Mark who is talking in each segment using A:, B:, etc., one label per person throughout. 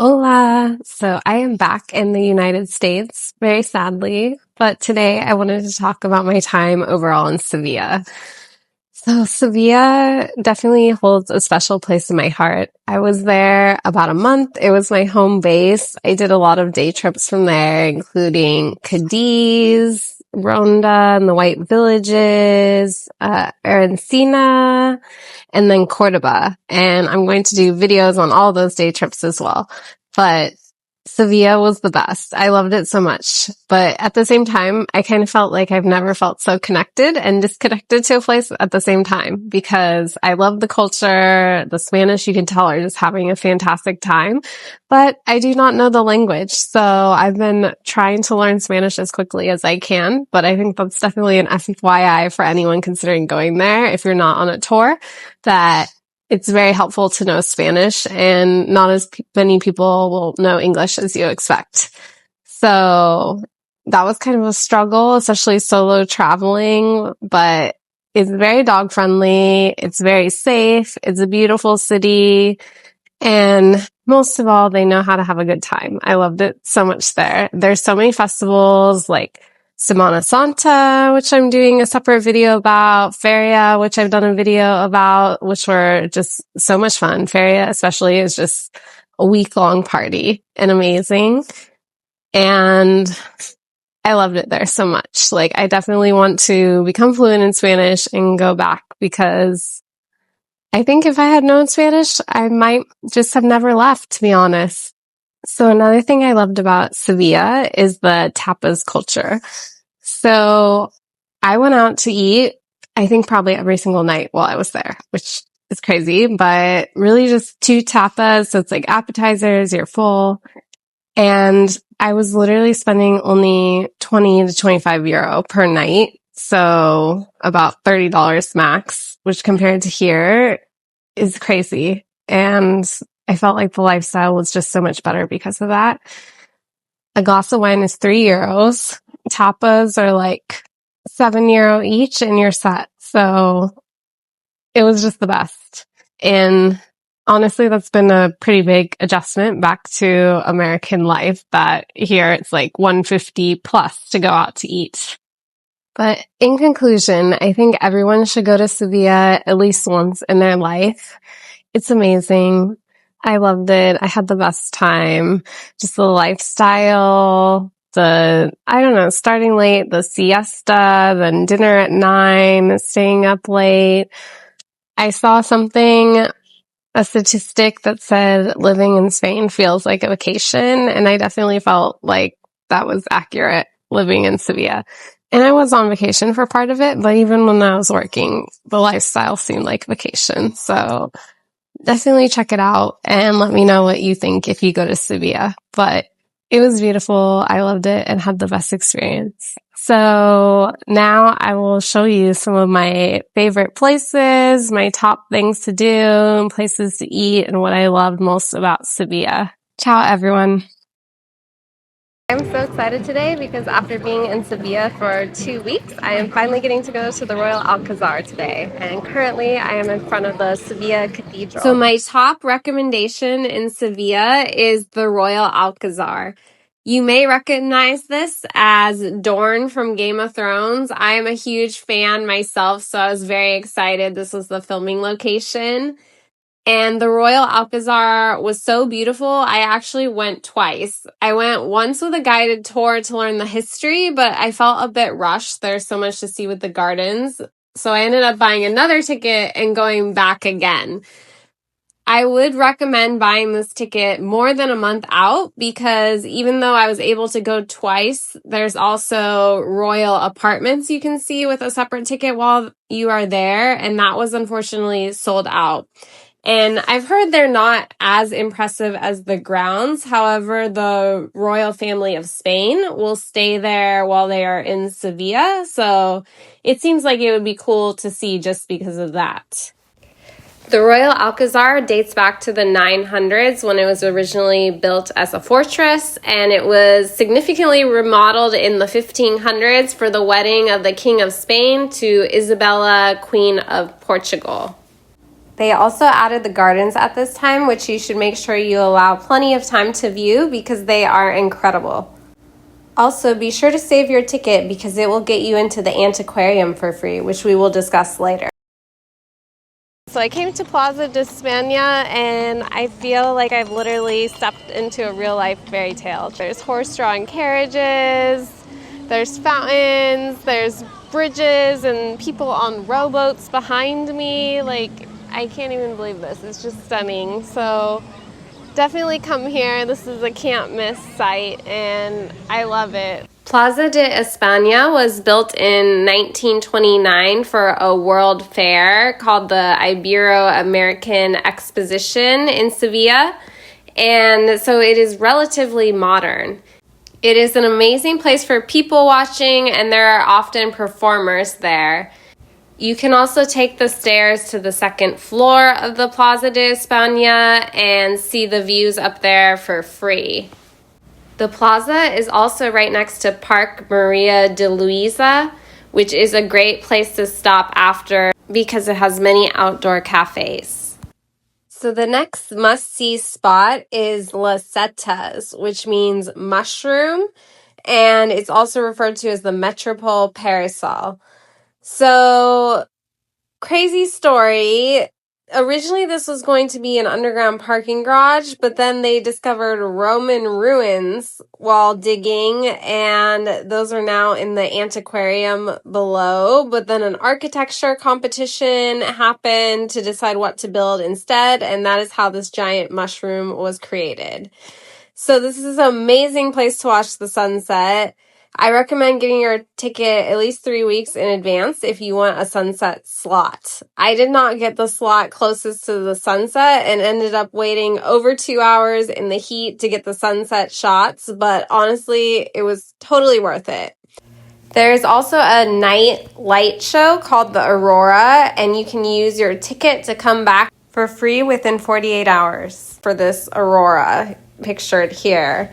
A: Hola! So I am back in the United States, very sadly, but today I wanted to talk about my time overall in Sevilla. So Sevilla definitely holds a special place in my heart. I was there about a month. It was my home base. I did a lot of day trips from there, including Cadiz, Ronda, and the White Villages, Encina, and then Cordoba. And I'm going to do videos on all those day trips as well. But Sevilla was the best. I loved it so much. But at the same time, I kind of felt like I've never felt so connected and disconnected to a place at the same time because I love the culture. The Spanish, you can tell, are just having a fantastic time. But I do not know the language. So I've been trying to learn Spanish as quickly as I can. But I think that's definitely an FYI for anyone considering going there if you're not on a tour, that it's very helpful to know Spanish, and not as many people will know English as you expect. So that was kind of a struggle, especially solo traveling, but it's very dog friendly. It's very safe. It's a beautiful city. And most of all, they know how to have a good time. I loved it so much there. There's so many festivals like Semana Santa, which I'm doing a separate video about, Feria, which I've done a video about, which were just so much fun. Feria especially is just a week-long party and amazing. And I loved it there so much. Like, I definitely want to become fluent in Spanish and go back because I think if I had known Spanish, I might just have never left, to be honest. So another thing I loved about Sevilla is the tapas culture. So I went out to eat, I think probably every single night while I was there, which is crazy, but really just two tapas. So it's like appetizers, you're full. And I was literally spending only 20 to 25 euro per night. So about $30 max, which compared to here is crazy. And I felt like the lifestyle was just so much better because of that. A glass of wine is €3. Tapas are like €7 each and you're set. So it was just the best. And honestly, that's been a pretty big adjustment back to American life, that here it's like 150 plus to go out to eat. But in conclusion, I think everyone should go to Sevilla at least once in their life. It's amazing. I loved it. I had the best time. Just the lifestyle, I don't know, starting late, the siesta, then dinner at 9, staying up late. I saw a statistic that said living in Spain feels like a vacation, and I definitely felt like that was accurate living in Sevilla. And I was on vacation for part of it, but even when I was working, the lifestyle seemed like vacation. So definitely check it out and let me know what you think if you go to Sevilla. But it was beautiful. I loved it and had the best experience. So now I will show you some of my favorite places, my top things to do, places to eat, and what I loved most about Sevilla. Ciao, everyone. I'm so excited today because after being in Sevilla for 2 weeks, I am finally getting to go to the Royal Alcazar today. And currently I am in front of the Sevilla Cathedral. So my top recommendation in Sevilla is the Royal Alcazar. You may recognize this as Dorne from Game of Thrones. I am a huge fan myself, so I was very excited. This was the filming location. And the Royal Alcazar was so beautiful, I actually went twice. I went once with a guided tour to learn the history, but I felt a bit rushed. There's so much to see with the gardens. So I ended up buying another ticket and going back again. I would recommend buying this ticket more than a month out because even though I was able to go twice, there's also royal apartments you can see with a separate ticket while you are there, and that was unfortunately sold out. And I've heard they're not as impressive as the grounds. However, the royal family of Spain will stay there while they are in Sevilla. So it seems like it would be cool to see just because of that. The Royal Alcazar dates back to the 900s when it was originally built as a fortress, and it was significantly remodeled in the 1500s for the wedding of the King of Spain to Isabella, Queen of Portugal. They also added the gardens at this time, which you should make sure you allow plenty of time to view because they are incredible. Also, be sure to save your ticket because it will get you into the antiquarium for free, which we will discuss later. So I came to Plaza de España and I feel like I've literally stepped into a real life fairy tale. There's horse-drawn carriages, there's fountains, there's bridges and people on rowboats behind me. Like, I can't even believe this. It's just stunning. So definitely come here. This is a can't miss site and I love it. Plaza de España was built in 1929 for a world fair called the Ibero-American Exposition in Sevilla, and so it is relatively modern. It is an amazing place for people watching, and there are often performers there. You can also take the stairs to the second floor of the Plaza de España and see the views up there for free. The plaza is also right next to Park Maria de Luisa, which is a great place to stop after because it has many outdoor cafes. So the next must-see spot is Las Setas, which means mushroom, and it's also referred to as the Metropole Parasol. So, crazy story. Originally, this was going to be an underground parking garage, but then they discovered Roman ruins while digging, and those are now in the antiquarium below. But then an architecture competition happened to decide what to build instead, and that is how this giant mushroom was created. So this is an amazing place to watch the sunset. I recommend getting your ticket at least 3 weeks in advance if you want a sunset slot. I did not get the slot closest to the sunset and ended up waiting over 2 hours in the heat to get the sunset shots, but honestly, it was totally worth it. There's also a night light show called the Aurora, and you can use your ticket to come back for free within 48 hours for this Aurora pictured here.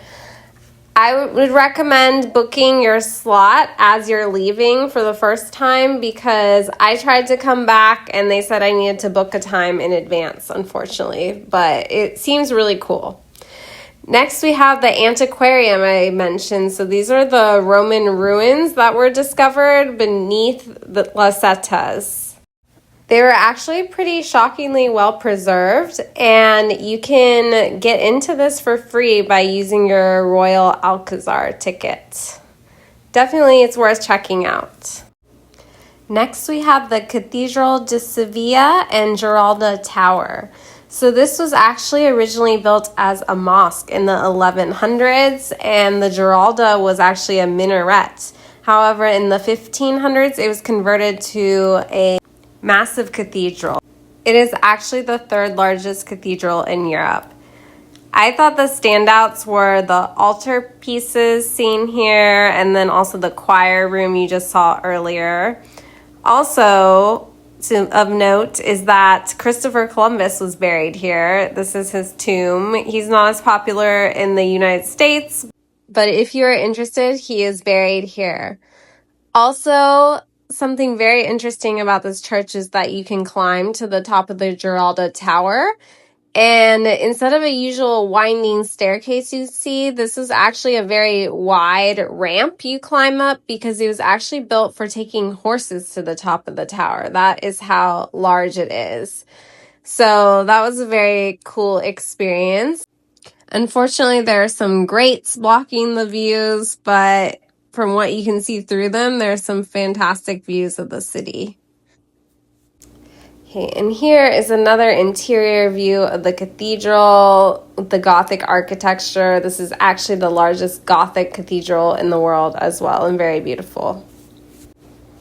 A: I would recommend booking your slot as you're leaving for the first time because I tried to come back and they said I needed to book a time in advance, unfortunately, but it seems really cool. Next, we have the antiquarium I mentioned. So these are the Roman ruins that were discovered beneath the Las Setas. They were actually pretty shockingly well preserved, and you can get into this for free by using your Royal Alcazar ticket. Definitely, it's worth checking out. Next, we have the Cathedral de Sevilla and Giralda Tower. So this was actually originally built as a mosque in the 1100s, and the Giralda was actually a minaret. However, in the 1500s, it was converted to a massive cathedral. It is actually the third largest cathedral in Europe. I thought the standouts were the altar pieces seen here and then also the choir room you just saw earlier. Also, of note is that Christopher Columbus was buried here. This is his tomb. He's not as popular in the United States, but if you're interested, he is buried here. Also, something very interesting about this church is that you can climb to the top of the Giralda Tower. And instead of a usual winding staircase you see, this is actually a very wide ramp you climb up because it was actually built for taking horses to the top of the tower. That is how large it is. So that was a very cool experience. Unfortunately, there are some grates blocking the views, but from what you can see through them, there's some fantastic views of the city. Okay, and here is another interior view of the cathedral with the Gothic architecture. This is actually the largest Gothic cathedral in the world as well, and very beautiful.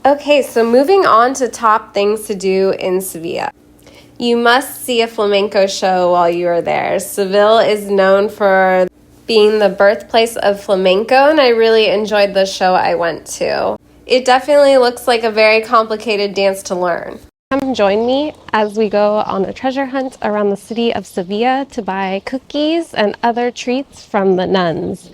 A: Okay, so moving on to top things to do in Sevilla. You must see a flamenco show while you are there. Seville is known for being the birthplace of flamenco, and I really enjoyed the show I went to. It definitely looks like a very complicated dance to learn. Come join me as we go on a treasure hunt around the city of Sevilla to buy cookies and other treats from the nuns.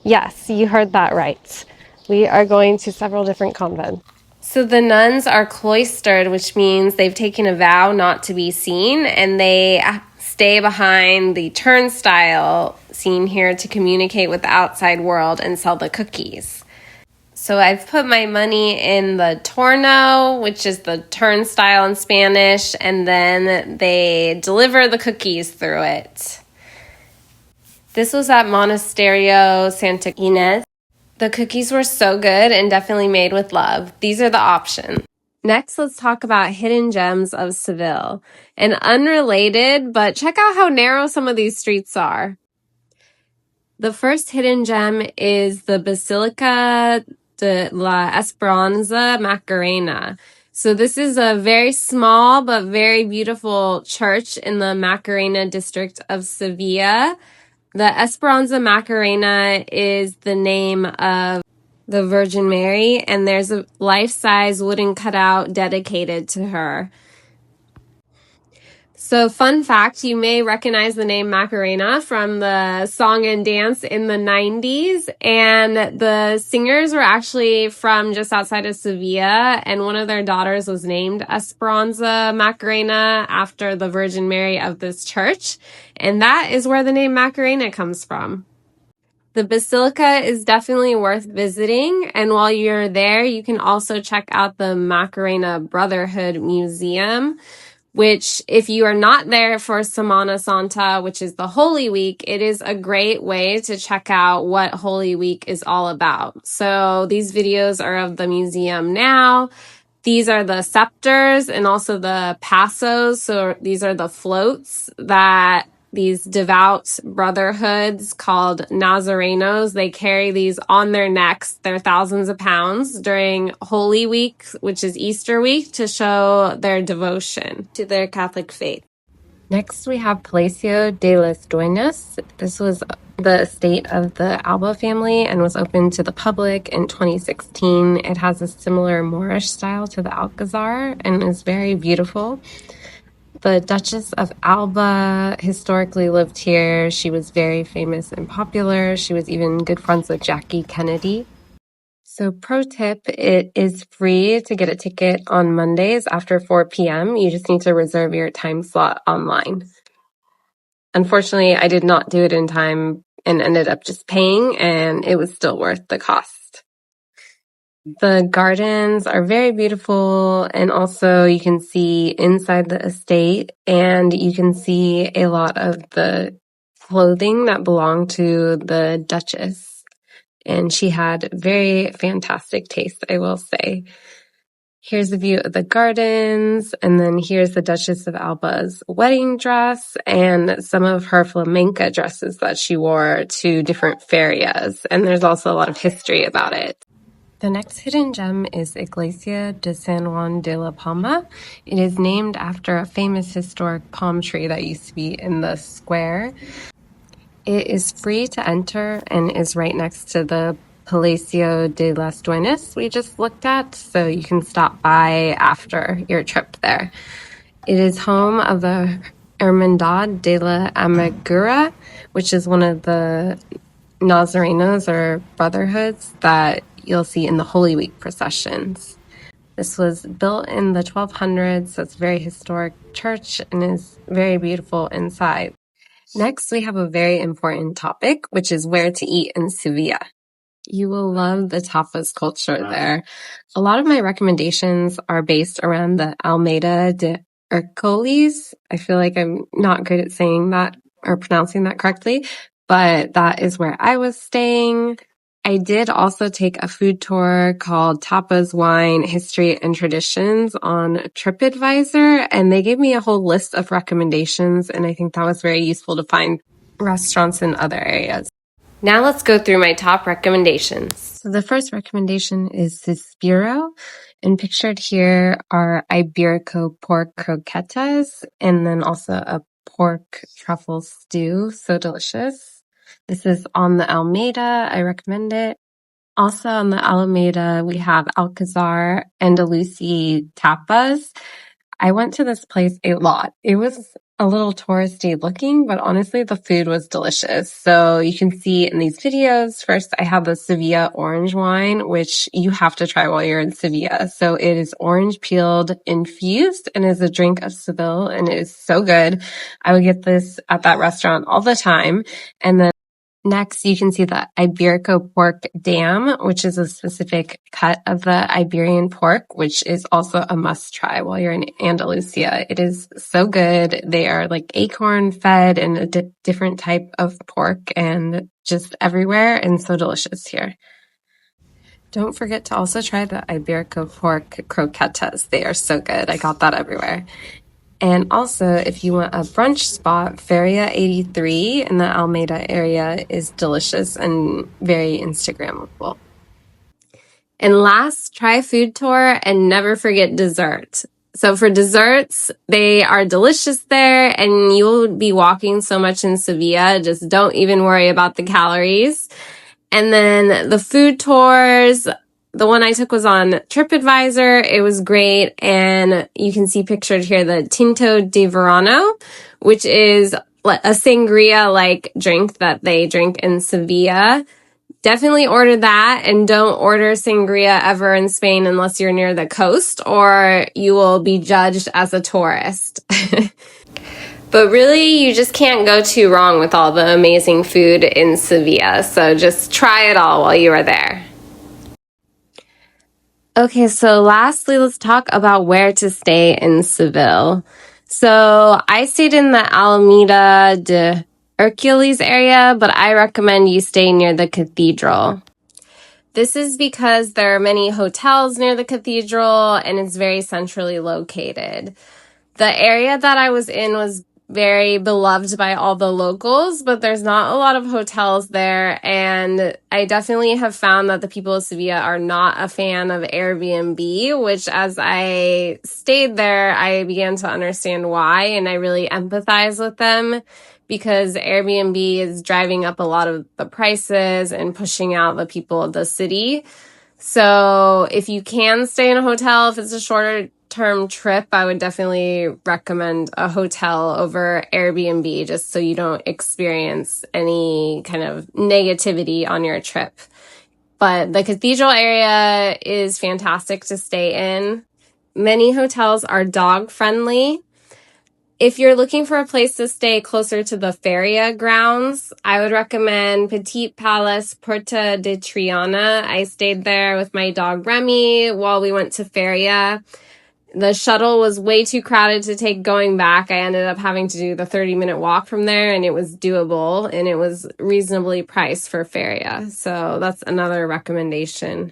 A: Yes, you heard that right. We are going to several different convents. So the nuns are cloistered, which means they've taken a vow not to be seen, and they stay behind the turnstile seen here to communicate with the outside world and sell the cookies. So I've put my money in the torno, which is the turnstile in Spanish, and then they deliver the cookies through it. This was at Monasterio Santa Ines. The cookies were so good and definitely made with love. These are the options. Next, let's talk about hidden gems of Seville. And unrelated, but check out how narrow some of these streets are. The first hidden gem is the Basilica de la Esperanza Macarena. So this is a very small but very beautiful church in the Macarena district of Sevilla. The Esperanza Macarena is the name of the Virgin Mary, and there's a life-size wooden cutout dedicated to her. So fun fact, you may recognize the name Macarena from the song and dance in the 90s, and the singers were actually from just outside of Sevilla, and one of their daughters was named Esperanza Macarena after the Virgin Mary of this church, and that is where the name Macarena comes from. The Basilica is definitely worth visiting, and while you're there, you can also check out the Macarena Brotherhood Museum, which if you are not there for Semana Santa, which is the Holy Week, it is a great way to check out what Holy Week is all about. So these videos are of the museum now. These are the scepters and also the passos. So these are the floats that these devout brotherhoods called Nazarenos, they carry these on their necks. They're thousands of pounds during Holy Week, which is Easter week, to show their devotion to their Catholic faith. Next, we have Palacio de las Dueñas. This was the estate of the Alba family and was opened to the public in 2016. It has a similar Moorish style to the Alcazar and is very beautiful. The Duchess of Alba historically lived here. She was very famous and popular. She was even good friends with Jackie Kennedy. So pro tip, it is free to get a ticket on Mondays after 4 p.m. You just need to reserve your time slot online. Unfortunately, I did not do it in time and ended up just paying, and it was still worth the cost. The gardens are very beautiful, and also you can see inside the estate, and you can see a lot of the clothing that belonged to the Duchess. And she had very fantastic taste, I will say. Here's a view of the gardens, and then here's the Duchess of Alba's wedding dress and some of her flamenca dresses that she wore to different ferias. And there's also a lot of history about it. The next hidden gem is Iglesia de San Juan de la Palma. It is named after a famous historic palm tree that used to be in the square. It is free to enter and is right next to the Palacio de las Dueñas we just looked at, so you can stop by after your trip there. It is home of the Hermandad de la Amargura, which is one of the Nazarenos or brotherhoods that you'll see in the Holy Week processions. This was built in the 1200s, so it's a very historic church and is very beautiful inside. Next, we have a very important topic, which is where to eat in Sevilla. You will love the tapas culture there. A lot of my recommendations are based around the Almeida de Ercoles. I feel like I'm not good at saying that or pronouncing that correctly, but that is where I was staying. I did also take a food tour called Tapas, Wine, History, and Traditions on TripAdvisor, and they gave me a whole list of recommendations, and I think that was very useful to find restaurants in other areas. Now let's go through my top recommendations. So the first recommendation is Suspiro, and pictured here are Iberico pork croquetas, and then also a pork truffle stew, so delicious. This is on the Alameda. I recommend it. Also on the Alameda, we have Alcazar Andalusian tapas. I went to this place a lot. It was a little touristy looking, but honestly, the food was delicious. So you can see in these videos, first I have the Sevilla orange wine, which you have to try while you're in Sevilla. So it is orange peeled infused and is a drink of Seville, and it is so good. I would get this at that restaurant all the time. And then next, you can see the Iberico pork dam, which is a specific cut of the Iberian pork, which is also a must try while you're in Andalusia. It is so good. They are like acorn fed and a different type of pork and just everywhere and so delicious here. Don't forget to also try the Iberico pork croquetas. They are so good. I got that everywhere. And also, if you want a brunch spot, Feria 83 in the Almeida area is delicious and very Instagrammable. And last, try a food tour and never forget dessert. So for desserts, they are delicious there and you'll be walking so much in Sevilla, just don't even worry about the calories. And then the food tours, the one I took was on TripAdvisor. It was great. And you can see pictured here the Tinto de Verano, which is a sangria-like drink that they drink in Sevilla. Definitely order that and don't order sangria ever in Spain unless you're near the coast or you will be judged as a tourist. But really, you just can't go too wrong with all the amazing food in Sevilla. So just try it all while you are there. Okay, so lastly, let's talk about where to stay in Seville. So I stayed in the Alameda de Hercules area, but I recommend you stay near the cathedral. This is because there are many hotels near the cathedral and it's very centrally located. The area that I was in was very beloved by all the locals, but there's not a lot of hotels there. And I definitely have found that the people of Sevilla are not a fan of Airbnb, which as I stayed there, I began to understand why. And I really empathize with them because Airbnb is driving up a lot of the prices and pushing out the people of the city. So if you can stay in a hotel, if it's a shorter term trip, I would definitely recommend a hotel over Airbnb just so you don't experience any kind of negativity on your trip. But the cathedral area is fantastic to stay in. Many hotels are dog friendly. If you're looking for a place to stay closer to the Feria grounds, I would recommend Petit Palace Puerta de Triana. I stayed there with my dog Remy while we went to Feria. The shuttle was way too crowded to take going back. I ended up having to do the 30-minute walk from there, and it was doable, and it was reasonably priced for Feria. So that's another recommendation.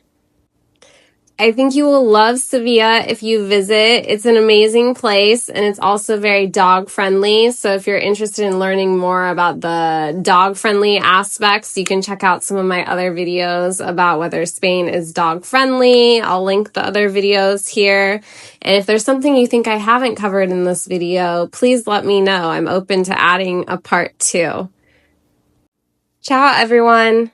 A: I think you will love Sevilla if you visit. It's an amazing place and it's also very dog friendly. So if you're interested in learning more about the dog friendly aspects, you can check out some of my other videos about whether Spain is dog friendly. I'll link the other videos here. And if there's something you think I haven't covered in this video, please let me know. I'm open to adding a part 2. Ciao, everyone.